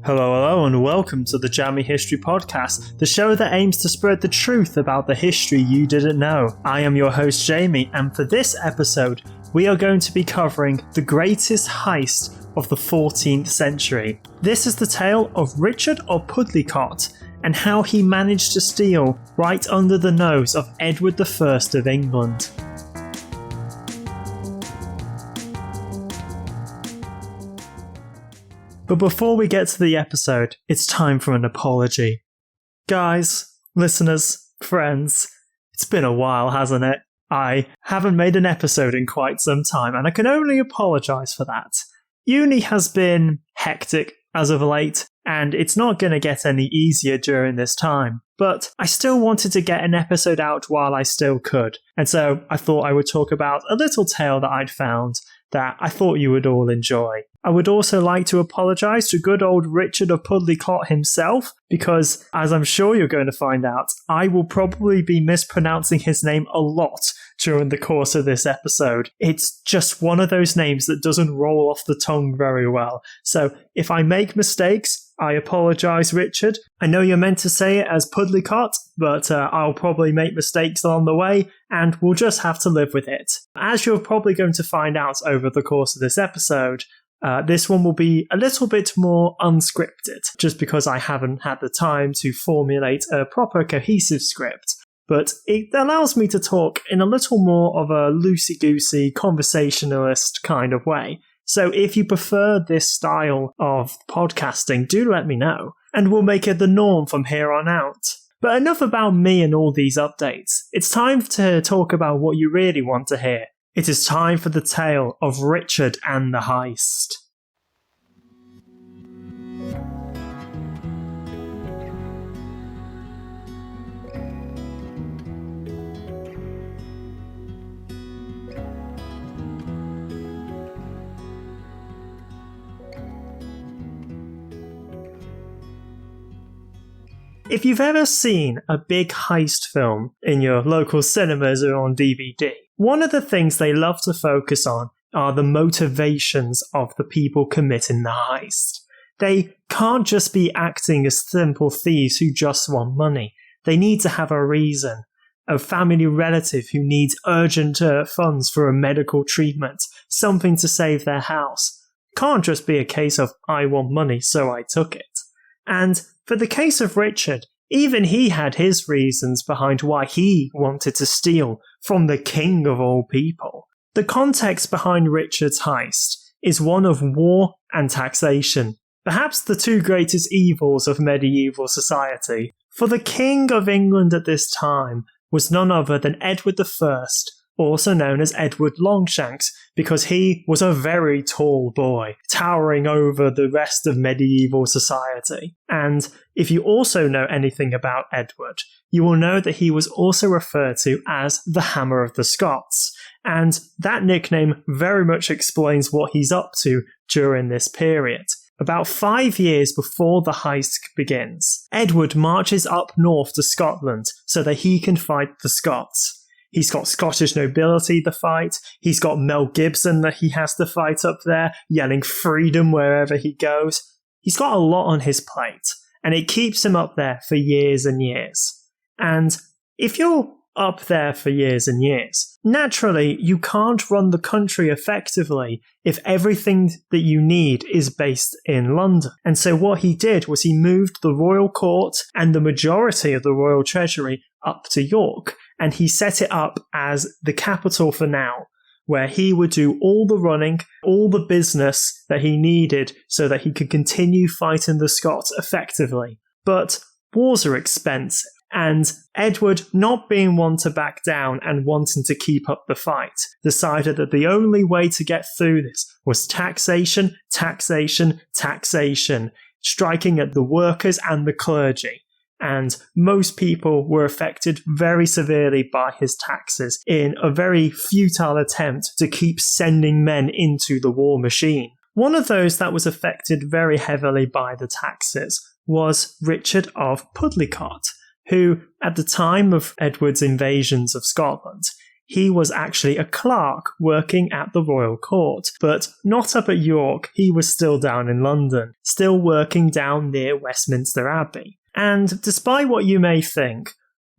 Hello, and welcome to the Jammy History Podcast, the show that aims to spread the truth about the history you didn't know. I am your host, Jamie, and for this episode, we are going to be covering the greatest heist of the 14th century. This is the tale of Richard of Pudlikot, and how he managed to steal right under the nose of Edward I of England. But before we get to the episode, it's time for an apology. Guys, listeners, friends, it's been a while, hasn't it? I haven't made an episode in quite some time, and I can only apologise for that. Uni has been hectic as of late, and it's not going to get any easier during this time. But I still wanted to get an episode out while I still could, and so I thought I would talk about a little tale that I'd found that I thought you would all enjoy. I would also like to apologise to good old Richard of Pudlikot himself, because, as I'm sure you're going to find out, I will probably be mispronouncing his name a lot during the course of this episode. It's just one of those names that doesn't roll off the tongue very well. So if I make mistakes, I apologise, Richard. I know you're meant to say it as Pudlikot, but I'll probably make mistakes along the way, and we'll just have to live with it. As you're probably going to find out over the course of this episode, this one will be a little bit more unscripted, just because I haven't had the time to formulate a proper cohesive script. But it allows me to talk in a little more of a loosey-goosey, conversationalist kind of way. So if you prefer this style of podcasting, do let me know, and we'll make it the norm from here on out. But enough about me and all these updates. It's time to talk about what you really want to hear. It is time for the tale of Richard and the Heist. If you've ever seen a big heist film in your local cinemas or on DVD, one of the things they love to focus on are the motivations of the people committing the heist. They can't just be acting as simple thieves who just want money. They need to have a reason. A family relative who needs urgent funds for a medical treatment, something to save their house. Can't just be a case of, I want money, so I took it. And for the case of Richard, even he had his reasons behind why he wanted to steal from the king of all people. The context behind Richard's heist is one of war and taxation, perhaps the two greatest evils of medieval society. For the king of England at this time was none other than Edward I, also known as Edward Longshanks, because he was a very tall boy, towering over the rest of medieval society. And if you also know anything about Edward, you will know that he was also referred to as the Hammer of the Scots, and that nickname very much explains what he's up to during this period. About 5 years before the heist begins, Edward marches up north to Scotland so that he can fight the Scots. He's got Scottish nobility to fight. He's got Mel Gibson that he has to fight up there, yelling freedom wherever he goes. He's got a lot on his plate, and it keeps him up there for years and years. And if you're up there for years and years, naturally, you can't run the country effectively if everything that you need is based in London. And so what he did was he moved the royal court and the majority of the royal treasury up to York, and he set it up as the capital for now, where he would do all the running, all the business that he needed so that he could continue fighting the Scots effectively. But wars are expensive, and Edward, not being one to back down and wanting to keep up the fight, decided that the only way to get through this was taxation, taxation, taxation, striking at the workers and the clergy. And most people were affected very severely by his taxes in a very futile attempt to keep sending men into the war machine. One of those that was affected very heavily by the taxes was Richard of Pudlikot, who, at the time of Edward's invasions of Scotland, he was actually a clerk working at the royal court, but not up at York. He was still down in London, still working down near Westminster Abbey. And despite what you may think,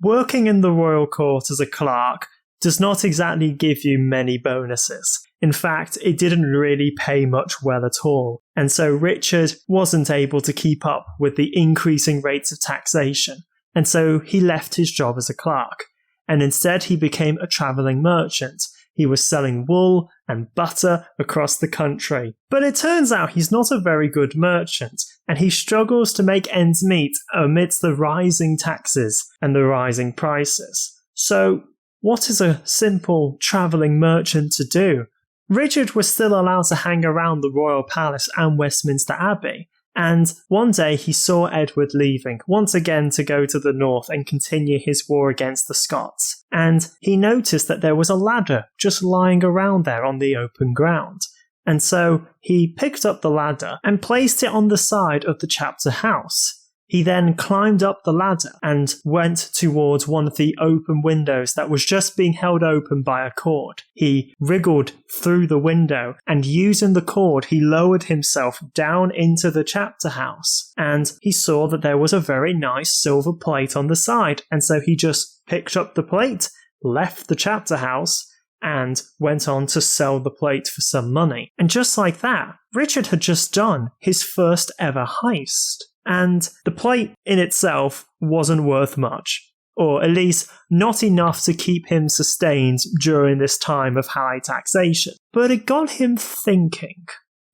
working in the royal court as a clerk does not exactly give you many bonuses. In fact, it didn't really pay much well at all, and so Richard wasn't able to keep up with the increasing rates of taxation, and so he left his job as a clerk, and instead he became a travelling merchant. He was selling wool and butter across the country. But it turns out he's not a very good merchant, and he struggles to make ends meet amidst the rising taxes and the rising prices. So, what is a simple travelling merchant to do? Richard was still allowed to hang around the royal palace and Westminster Abbey, and one day he saw Edward leaving, once again to go to the north and continue his war against the Scots, and he noticed that there was a ladder just lying around there on the open ground. And so he picked up the ladder and placed it on the side of the chapter house. He then climbed up the ladder and went towards one of the open windows that was just being held open by a cord. He wriggled through the window, and using the cord he lowered himself down into the chapter house, and he saw that there was a very nice silver plate on the side, and so he just picked up the plate, left the chapter house, and went on to sell the plate for some money. And just like that, Richard had just done his first ever heist. And the plate in itself wasn't worth much, or at least not enough to keep him sustained during this time of high taxation. But it got him thinking.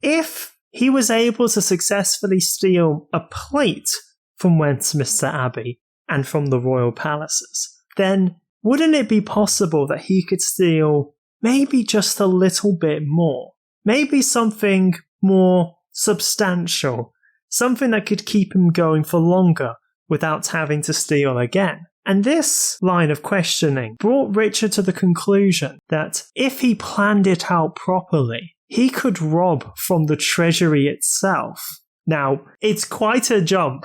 If he was able to successfully steal a plate from Westminster Abbey and from the royal palaces, then wouldn't it be possible that he could steal maybe just a little bit more? Maybe something more substantial? Something that could keep him going for longer without having to steal again. And this line of questioning brought Richard to the conclusion that if he planned it out properly, he could rob from the Treasury itself. Now, it's quite a jump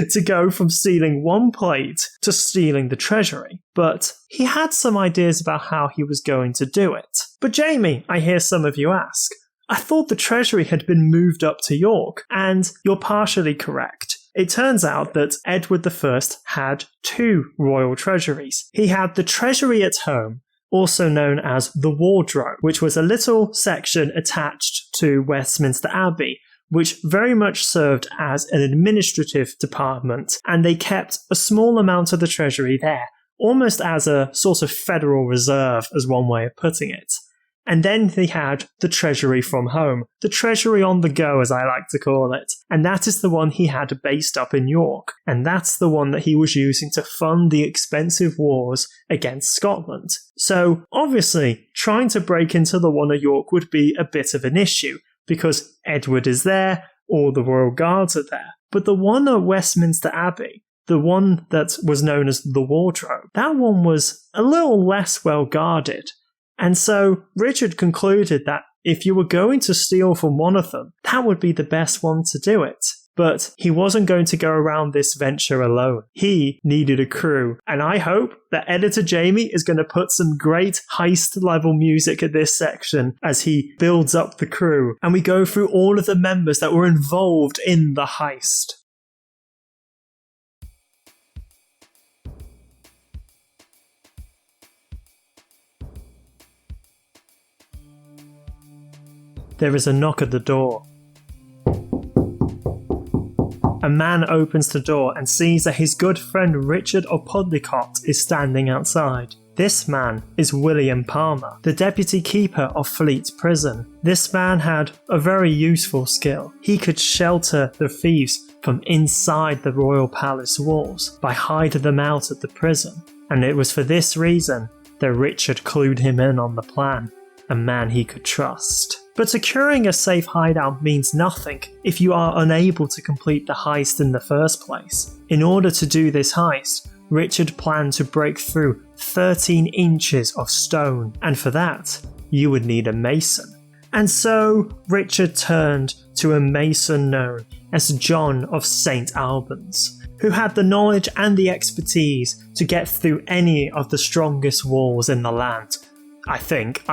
to go from stealing one plate to stealing the Treasury, but he had some ideas about how he was going to do it. But Jamie, I hear some of you ask, I thought the Treasury had been moved up to York, and you're partially correct. It turns out that Edward I had two royal treasuries. He had the Treasury at home, also known as the Wardrobe, which was a little section attached to Westminster Abbey, which very much served as an administrative department, and they kept a small amount of the Treasury there, almost as a sort of federal reserve, as one way of putting it. And then they had the Treasury from home, the Treasury on the go as I like to call it, and that is the one he had based up in York, and that's the one that he was using to fund the expensive wars against Scotland. So obviously, trying to break into the one at York would be a bit of an issue, because Edward is there, all the royal guards are there, but the one at Westminster Abbey, the one that was known as the Wardrobe, that one was a little less well guarded. And so Richard concluded that if you were going to steal from one of them, that would be the best one to do it. But he wasn't going to go around this venture alone. He needed a crew. And I hope that Editor Jamie is going to put some great heist-level music at this section as he builds up the crew. And we go through all of the members that were involved in the heist. There is a knock at the door. A man opens the door and sees that his good friend Richard of Pudlikot is standing outside. This man is William Palmer, the deputy keeper of Fleet Prison. This man had a very useful skill. He could shelter the thieves from inside the royal palace walls by hiding them out at the prison. And it was for this reason that Richard clued him in on the plan. A man he could trust. But securing a safe hideout means nothing if you are unable to complete the heist in the first place. In order to do this heist, Richard planned to break through 13 inches of stone, and for that, you would need a mason. And so Richard turned to a mason known as John of St. Albans, who had the knowledge and the expertise to get through any of the strongest walls in the land. I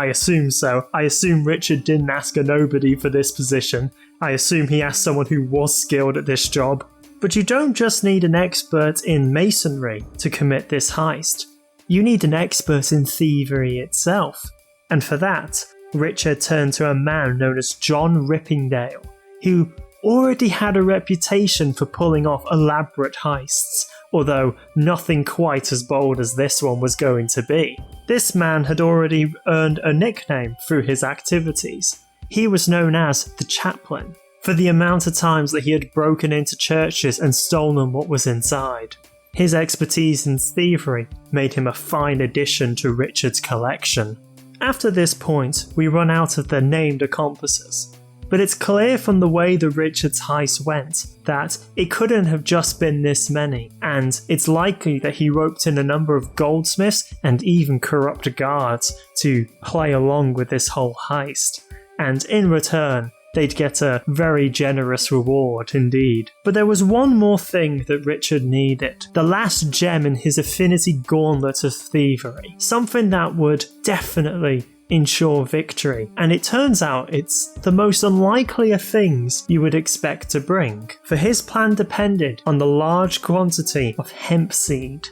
assume so. I assume Richard didn't ask a nobody for this position. I assume he asked someone who was skilled at this job. But you don't just need an expert in masonry to commit this heist. You need an expert in thievery itself. And for that, Richard turned to a man known as John Rippingdale, who already had a reputation for pulling off elaborate heists, although nothing quite as bold as this one was going to be. This man had already earned a nickname through his activities. He was known as the Chaplain, for the amount of times that he had broken into churches and stolen what was inside. His expertise in thievery made him a fine addition to Richard's collection. After this point, we run out of the named accomplices. But it's clear from the way the Richards heist went that it couldn't have just been this many, and it's likely that he roped in a number of goldsmiths and even corrupt guards to play along with this whole heist. And in return, they'd get a very generous reward indeed. But there was one more thing that Richard needed, the last gem in his affinity gauntlet of thievery, something that would definitely ensure victory, and it turns out it's the most unlikely of things you would expect to bring, for his plan depended on the large quantity of hemp seed.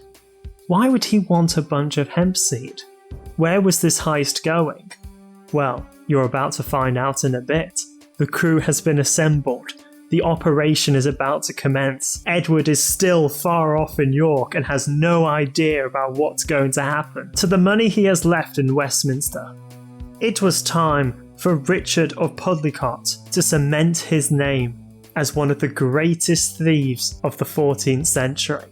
Why would he want a bunch of hemp seed? Where was this heist going? Well, you're about to find out in a bit. The crew has been assembled. The operation is about to commence. Edward is still far off in York and has no idea about what's going to happen to the money he has left in Westminster. It was time for Richard of Pudlikot to cement his name as one of the greatest thieves of the 14th century.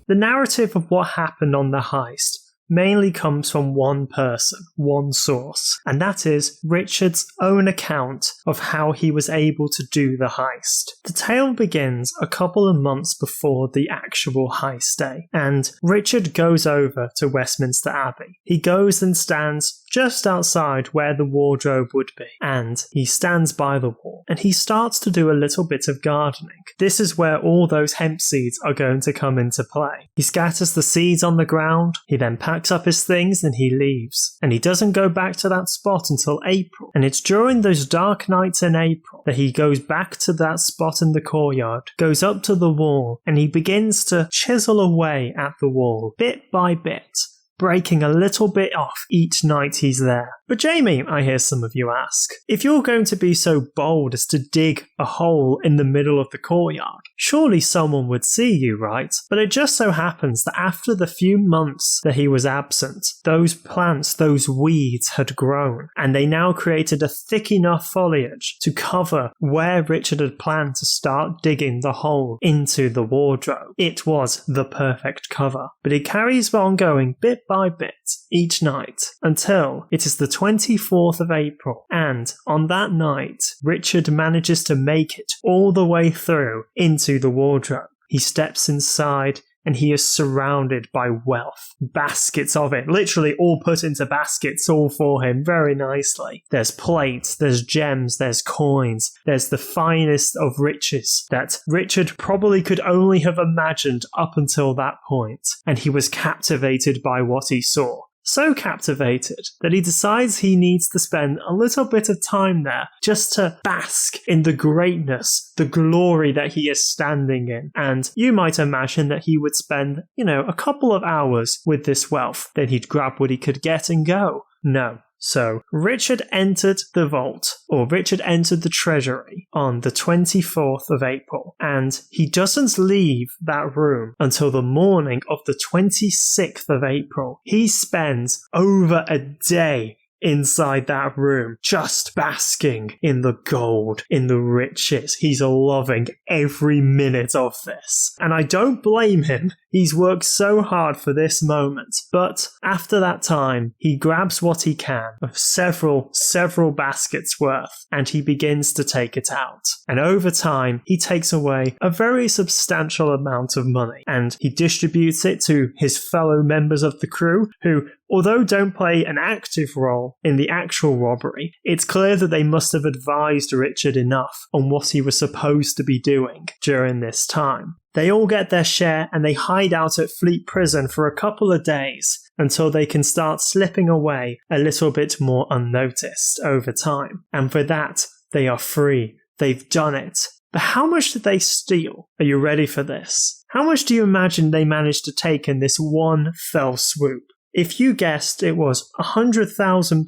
The narrative of what happened on the heist mainly comes from one person, one source, and that is Richard's own account of how he was able to do the heist. The tale begins a couple of months before the actual heist day, and Richard goes over to Westminster Abbey. He goes and stands just outside where the wardrobe would be, and he stands by the wall, and he starts to do a little bit of gardening. This is where all those hemp seeds are going to come into play. He scatters the seeds on the ground, he then packs up his things and he leaves. And he doesn't go back to that spot until April. And it's during those dark nights in April that he goes back to that spot in the courtyard, goes up to the wall, and he begins to chisel away at the wall, bit by bit, breaking a little bit off each night he's there. But Jamie, I hear some of you ask, if you're going to be so bold as to dig a hole in the middle of the courtyard, surely someone would see you, right? But it just so happens that after the few months that he was absent, those plants, those weeds had grown, and they now created a thick enough foliage to cover where Richard had planned to start digging the hole into the wardrobe. It was the perfect cover. But he carries on going bit by bit each night until it is the 24th of April, and on that night, Richard manages to make it all the way through into the wardrobe. He steps inside and he is surrounded by wealth. Baskets of it, literally all put into baskets all for him very nicely. There's plates, there's gems, there's coins, there's the finest of riches that Richard probably could only have imagined up until that point, and he was captivated by what he saw. So captivated that he decides he needs to spend a little bit of time there just to bask in the greatness, the glory that he is standing in. And you might imagine that he would spend, a couple of hours with this wealth. Then he'd grab what he could get and go. No. So, Richard entered the vault, or Richard entered the Treasury on the 24th of April, and he doesn't leave that room until the morning of the 26th of April. He spends over a day inside that room, just basking in the gold, in the riches. He's loving every minute of this. And I don't blame him He's worked so hard for this moment, but after that time, he grabs what he can of several baskets worth, and he begins to take it out. And over time, he takes away a very substantial amount of money, and he distributes it to his fellow members of the crew, who, although don't play an active role in the actual robbery, it's clear that they must have advised Richard enough on what he was supposed to be doing during this time. They all get their share and they hide out at Fleet Prison for a couple of days until they can start slipping away a little bit more unnoticed over time. And for that, they are free. They've done it. But how much did they steal? Are you ready for this? How much do you imagine they managed to take in this one fell swoop? If you guessed it was £100,000,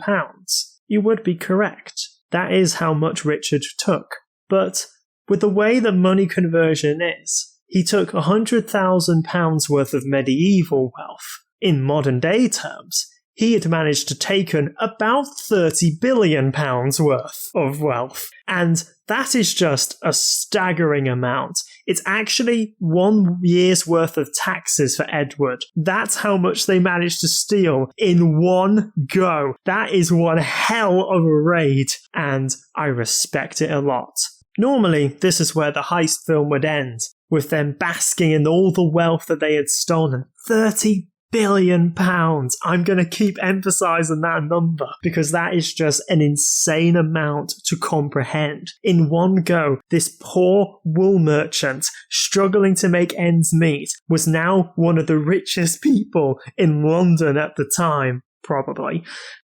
you would be correct. That is how much Richard took. But with the way that money conversion is, he took £100,000 worth of medieval wealth. In modern day terms, he had managed to take in about £30 billion worth of wealth. And that is just a staggering amount. It's actually 1 year's worth of taxes for Edward. That's how much they managed to steal in one go. That is one hell of a raid, and I respect it a lot. Normally, this is where the heist film would end, with them basking in all the wealth that they had stolen. £30 billion. I'm going to keep emphasizing that number because that is just an insane amount to comprehend. In one go, this poor wool merchant struggling to make ends meet was now one of the richest people in London at the time, probably.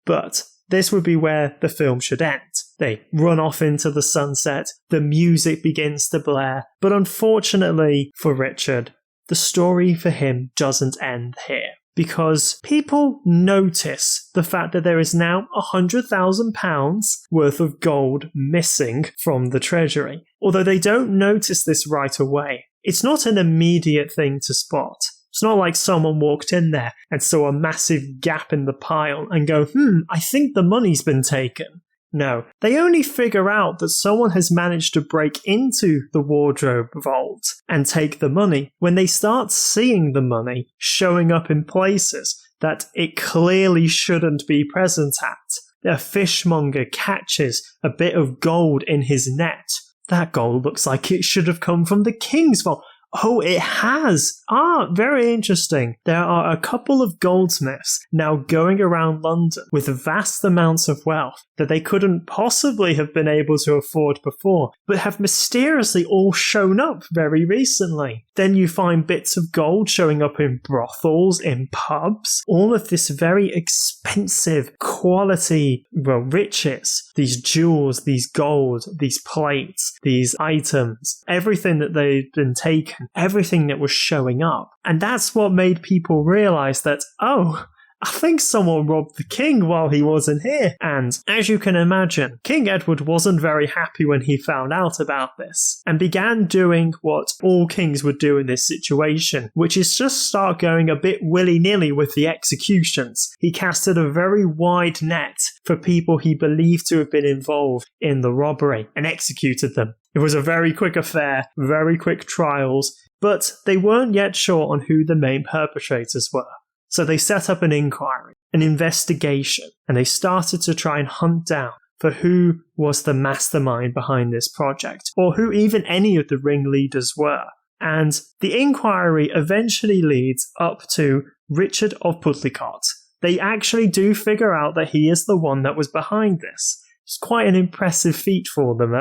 But this would be where the film should end. They run off into the sunset, the music begins to blare, but unfortunately for Richard, the story for him doesn't end here, because people notice the fact that there is now £100,000 worth of gold missing from the Treasury. Although they don't notice this right away, it's not an immediate thing to spot. It's not like someone walked in there and saw a massive gap in the pile and go, I think the money's been taken. No, they only figure out that someone has managed to break into the wardrobe vault and take the money when they start seeing the money showing up in places that it clearly shouldn't be present at. A fishmonger catches a bit of gold in his net. That gold looks like it should have come from the king's vault. Oh, it has. Very interesting. There are a couple of goldsmiths now going around London with vast amounts of wealth that they couldn't possibly have been able to afford before, but have mysteriously all shown up very recently. Then you find bits of gold showing up in brothels, in pubs, all of this very expensive quality, riches. These jewels, these gold, these plates, these items, everything that they'd been taken, everything that was showing up. And that's what made people realize that, I think someone robbed the king while he wasn't here. And as you can imagine, King Edward wasn't very happy when he found out about this and began doing what all kings would do in this situation, which is just start going a bit willy-nilly with the executions. He casted a very wide net for people he believed to have been involved in the robbery and executed them. It was a very quick affair, very quick trials, but they weren't yet sure on who the main perpetrators were. So they set up an inquiry, an investigation, and they started to try and hunt down for who was the mastermind behind this project, or who even any of the ringleaders were. And the inquiry eventually leads up to Richard of Pudlikot. They actually do figure out that he is the one that was behind this. It's quite an impressive feat for them,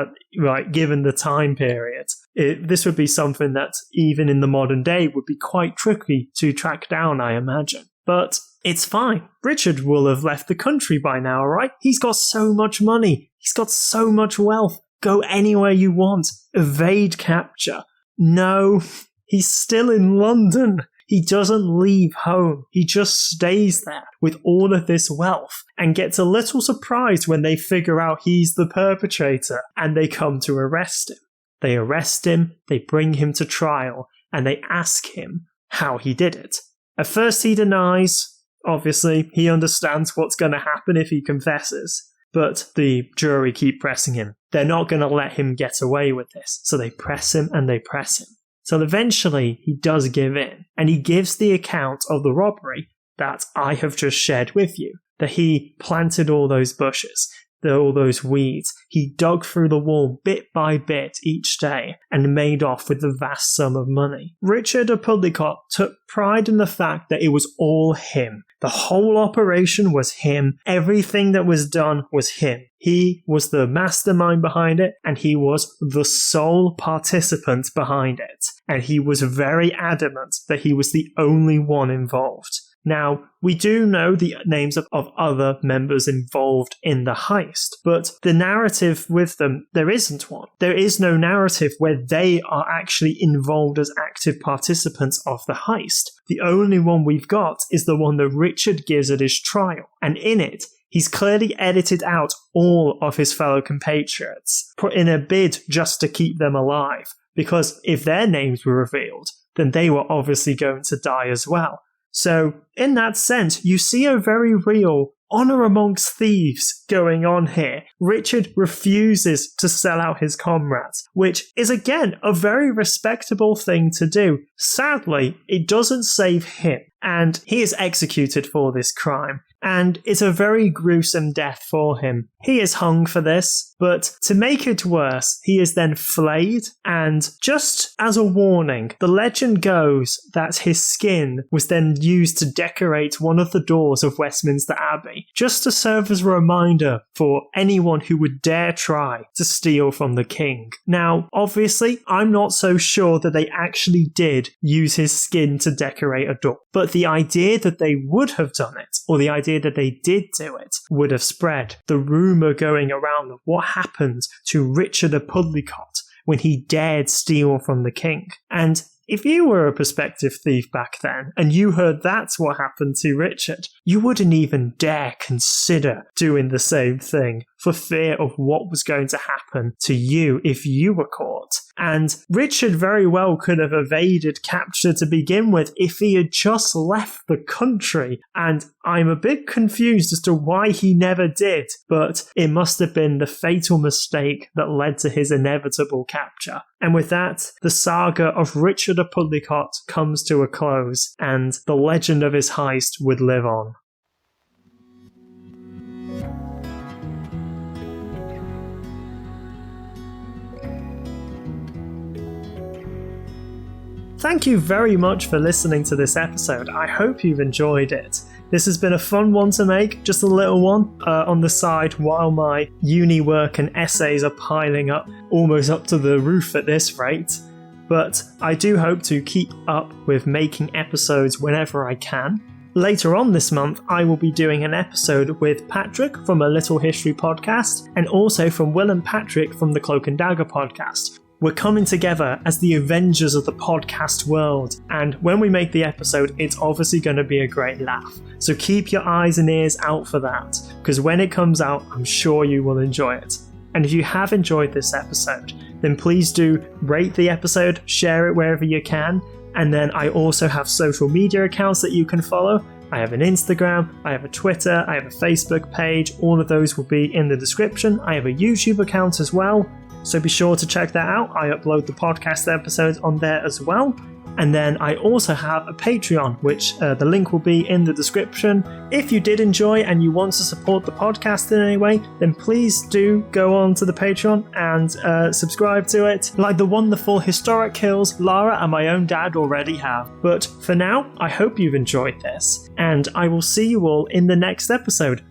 given the time period. This would be something that, even in the modern day, would be quite tricky to track down, I imagine. But it's fine. Richard will have left the country by now, right? He's got so much money. He's got so much wealth. Go anywhere you want. Evade capture. No, he's still in London. He doesn't leave home. He just stays there with all of this wealth and gets a little surprised when they figure out he's the perpetrator and they come to arrest him. They arrest him, they bring him to trial, and they ask him how he did it. At first he denies. Obviously, he understands what's going to happen if he confesses. But the jury keep pressing him. They're not going to let him get away with this. So they press him and they press him. So eventually he does give in, and he gives the account of the robbery that I have just shared with you, that he planted all those bushes, all those weeds. He dug through the wall bit by bit each day and made off with the vast sum of money. Richard of Pudlikot took pride in the fact that it was all him. The whole operation was him. Everything that was done was him. He was the mastermind behind it, and he was the sole participant behind it. And he was very adamant that he was the only one involved. Now, we do know the names of other members involved in the heist, but the narrative with them, there isn't one. There is no narrative where they are actually involved as active participants of the heist. The only one we've got is the one that Richard gives at his trial, and in it, he's clearly edited out all of his fellow compatriots, put in a bid just to keep them alive, because if their names were revealed, then they were obviously going to die as well. So, in that sense, you see a very real honor amongst thieves going on here. Richard refuses to sell out his comrades, which is again a very respectable thing to do. Sadly, it doesn't save him, and he is executed for this crime. And it's a very gruesome death for him. He is hung for this, but to make it worse, he is then flayed, and just as a warning, the legend goes that his skin was then used to decorate one of the doors of Westminster Abbey, just to serve as a reminder for anyone who would dare try to steal from the king. Now, obviously, I'm not so sure that they actually did use his skin to decorate a door, but the idea that they would have done it, or the idea that they did do it, would have spread. The rumour going around of what happened to Richard of Pudlikot when he dared steal from the king. And if you were a prospective thief back then, and you heard that's what happened to Richard, you wouldn't even dare consider doing the same thing for fear of what was going to happen to you if you were caught. And Richard very well could have evaded capture to begin with if he had just left the country, and I'm a bit confused as to why he never did, but it must have been the fatal mistake that led to his inevitable capture. And with that, the saga of Richard of Pudlikot comes to a close, and the legend of his heist would live on. Thank you very much for listening to this episode. I hope you've enjoyed it. This has been a fun one to make, just a little one on the side while my uni work and essays are piling up, almost up to the roof at this rate. But I do hope to keep up with making episodes whenever I can. Later on this month, I will be doing an episode with Patrick from A Little History podcast, and also from Will and Patrick from the Cloak and Dagger podcast. We're coming together as the Avengers of the podcast world, and when we make the episode, it's obviously going to be a great laugh. So keep your eyes and ears out for that, because when it comes out, I'm sure you will enjoy it. And if you have enjoyed this episode, then please do rate the episode, share it wherever you can, and then I also have social media accounts that you can follow. I have an Instagram, I have a Twitter, I have a Facebook page, all of those will be in the description. I have a YouTube account as well. So be sure to check that out. I upload the podcast episodes on there as well. And then I also have a Patreon, which the link will be in the description. If you did enjoy and you want to support the podcast in any way, then please do go on to the Patreon and subscribe to it, like the wonderful Historic Kills Lara and my own dad already have. But for now, I hope you've enjoyed this, and I will see you all in the next episode.